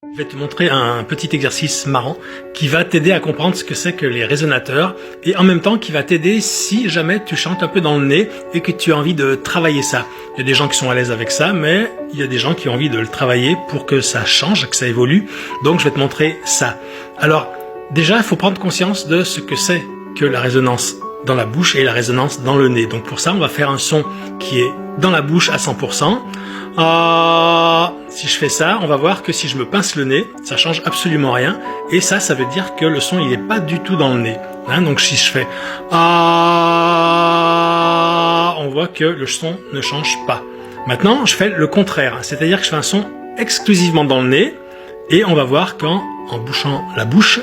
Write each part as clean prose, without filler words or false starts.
Je vais te montrer un petit exercice marrant qui va t'aider à comprendre ce que c'est que les résonateurs et en même temps qui va t'aider si jamais tu chantes un peu dans le nez et que tu as envie de travailler ça. Il y a des gens qui sont à l'aise avec ça, mais il y a des gens qui ont envie de le travailler pour que ça change, que ça évolue. Donc je vais te montrer ça. Alors déjà, il faut prendre conscience de ce que c'est que la résonance dans la bouche et la résonance dans le nez. Donc pour ça, on va faire un son qui est dans la bouche à 100%. Si je fais ça, on va voir que si je me pince le nez, ça change absolument rien. Et ça veut dire que le son, il n'est pas du tout dans le nez. Donc si je fais on voit que le son ne change pas. Maintenant, je fais le contraire. C'est-à-dire que je fais un son exclusivement dans le nez. Et on va voir qu'en bouchant la bouche,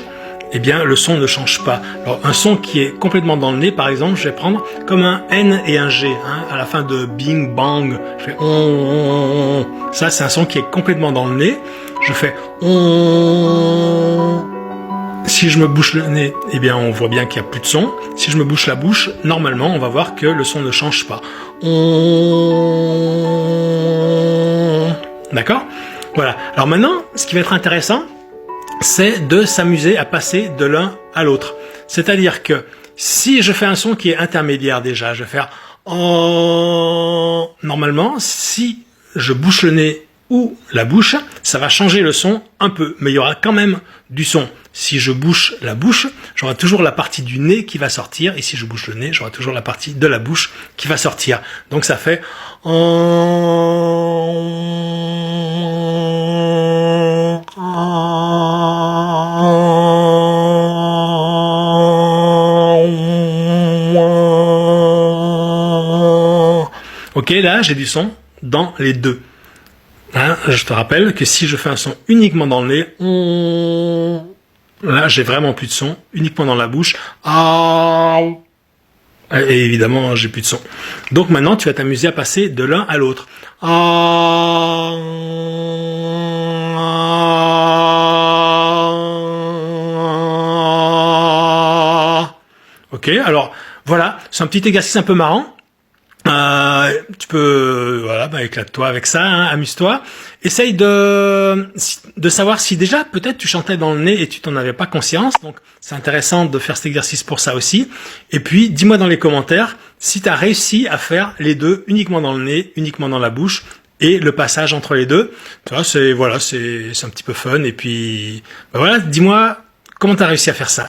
eh bien, le son ne change pas. Alors, un son qui est complètement dans le nez, par exemple, je vais prendre comme un N et un G, à la fin de bing, bang, je fais on. Ça, c'est un son qui est complètement dans le nez. Je fais on. Si je me bouche le nez, eh bien, on voit bien qu'il n'y a plus de son. Si je me bouche la bouche, normalement, on va voir que le son ne change pas. On. D'accord ? Voilà. Alors maintenant, ce qui va être intéressant, c'est de s'amuser à passer de l'un à l'autre. C'est-à-dire que si je fais un son qui est intermédiaire déjà, je vais faire normalement, si je bouche le nez ou la bouche, ça va changer le son un peu, mais il y aura quand même du son. Si je bouche la bouche, j'aurai toujours la partie du nez qui va sortir, et si je bouche le nez, j'aurai toujours la partie de la bouche qui va sortir. Donc ça fait ok, là j'ai du son dans les deux. Je te rappelle que si je fais un son uniquement dans le nez, là j'ai vraiment plus de son, uniquement dans la bouche. Et évidemment j'ai plus de son. Donc maintenant tu vas t'amuser à passer de l'un à l'autre. Ok, alors voilà, c'est un petit exercice un peu marrant. Tu peux, éclate-toi avec ça, amuse-toi. Essaye de savoir si déjà, peut-être tu chantais dans le nez et tu t'en avais pas conscience. Donc, c'est intéressant de faire cet exercice pour ça aussi. Et puis, dis-moi dans les commentaires si tu as réussi à faire les deux uniquement dans le nez, uniquement dans la bouche et le passage entre les deux. Tu vois, c'est un petit peu fun. Et puis, dis-moi comment tu as réussi à faire ça.